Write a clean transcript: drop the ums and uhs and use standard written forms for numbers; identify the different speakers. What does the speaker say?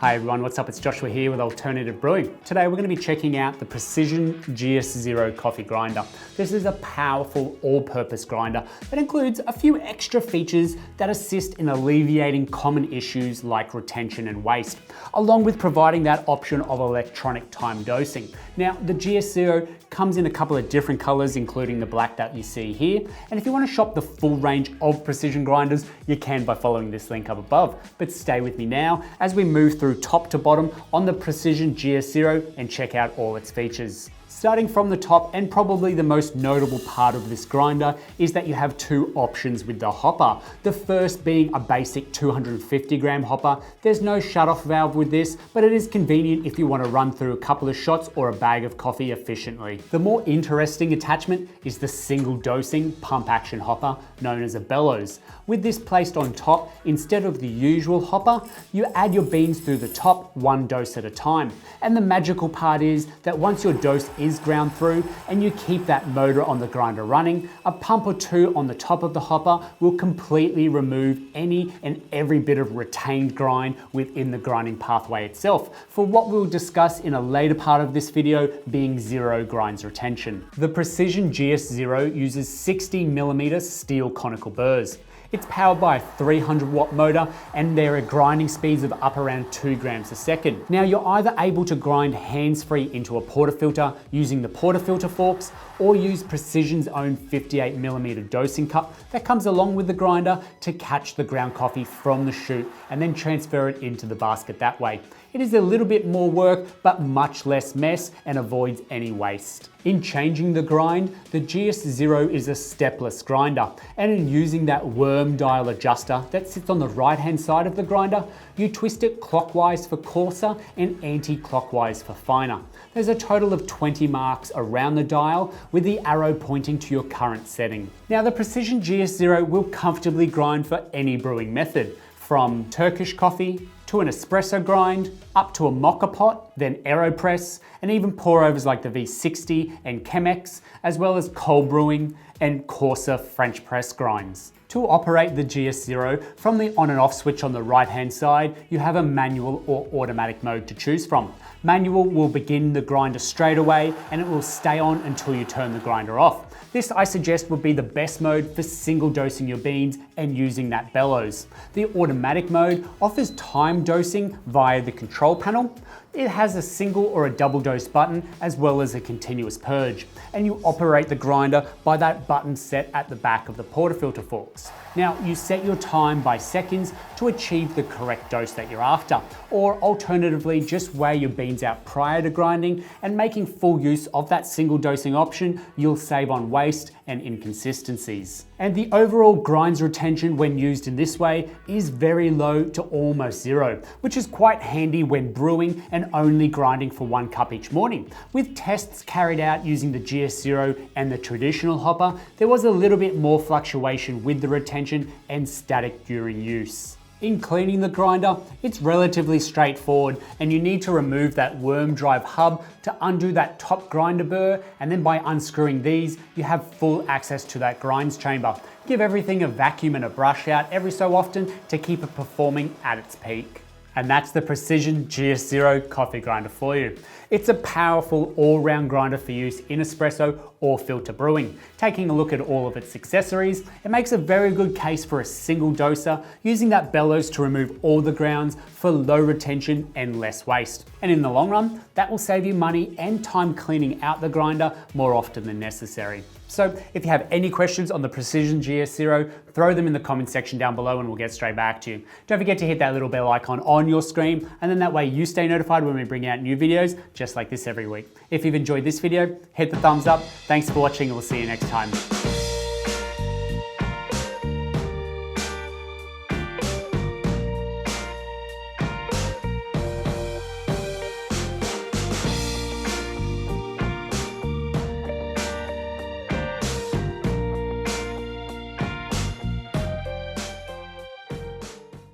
Speaker 1: Hi everyone, what's up? It's Joshua here with Alternative Brewing. Today we're going to be checking out the Precision GS0 coffee grinder. This is a powerful all-purpose grinder that includes a few extra features that assist in alleviating common issues like retention and waste, along with providing that option of electronic time dosing. Now, the GS0 comes in a couple of different colors, including the black that you see here. And if you want to shop the full range of precision grinders, you can by following this link up above. But stay with me now as we move through top to bottom on the Precision GS0 and check out all its features. Starting from the top, and probably the most notable part of this grinder, is that you have two options with the hopper. The first being a basic 250 gram hopper. There's no shutoff valve with this, but it is convenient if you want to run through a couple of shots or a bag of coffee efficiently. The more interesting attachment is the single dosing pump action hopper known as a bellows. With this placed on top, instead of the usual hopper, you add your beans through the top one dose at a time. And the magical part is that once your dose is ground through and you keep that motor on the grinder running, a pump or two on the top of the hopper will completely remove any and every bit of retained grind within the grinding pathway itself, for what we'll discuss in a later part of this video being zero grinds retention. The Precision GS0 uses 60mm steel conical burrs. It's powered by a 300 watt motor and there are grinding speeds of up around 2 grams a second. Now you're either able to grind hands-free into a portafilter using the portafilter forks, or use Precision's own 58mm dosing cup that comes along with the grinder to catch the ground coffee from the chute and then transfer it into the basket that way. It is a little bit more work, but much less mess and avoids any waste. In changing the grind, the GS0 is a stepless grinder, and in using that worm dial adjuster that sits on the right-hand side of the grinder, you twist it clockwise for coarser and anti-clockwise for finer. There's a total of 20 marks around the dial with the arrow pointing to your current setting. Now, the Precision GS0 will comfortably grind for any brewing method, from Turkish coffee to an espresso grind, up to a mocha pot, then AeroPress, and even pour overs like the V60 and Chemex, as well as cold brewing and coarser French press grinds. To operate the GS0, from the on and off switch on the right hand side, you have a manual or automatic mode to choose from. Manual will begin the grinder straight away and it will stay on until you turn the grinder off. This, I suggest, would be the best mode for single dosing your beans and using that bellows. The automatic mode offers time dosing via the control panel. It has a single or a double dose button as well as a continuous purge, and you operate the grinder by that button set at the back of the portafilter forks. Now, you set your time by seconds to achieve the correct dose that you're after, or alternatively just weigh your beans out prior to grinding, and making full use of that single dosing option, you'll save on waste and inconsistencies. And the overall grinds retention when used in this way is very low to almost zero, which is quite handy when brewing and only grinding for 1 cup each morning. With tests carried out using the GS0 and the traditional hopper, there was a little bit more fluctuation with the retention and static during use. In cleaning the grinder, it's relatively straightforward, and you need to remove that worm drive hub to undo that top grinder burr, and then by unscrewing these, you have full access to that grinds chamber. Give everything a vacuum and a brush out every so often to keep it performing at its peak. And that's the Precision GS0 coffee grinder for you. It's a powerful all-round grinder for use in espresso or filter brewing. Taking a look at all of its accessories, it makes a very good case for a single doser, using that bellows to remove all the grounds for low retention and less waste. And in the long run, that will save you money and time cleaning out the grinder more often than necessary. So if you have any questions on the Precision GS0, throw them in the comment section down below and we'll get straight back to you. Don't forget to hit that little bell icon on your screen, and then that way you stay notified when we bring out new videos just like this every week. If you've enjoyed this video, hit the thumbs up. Thanks for watching and we'll see you next time.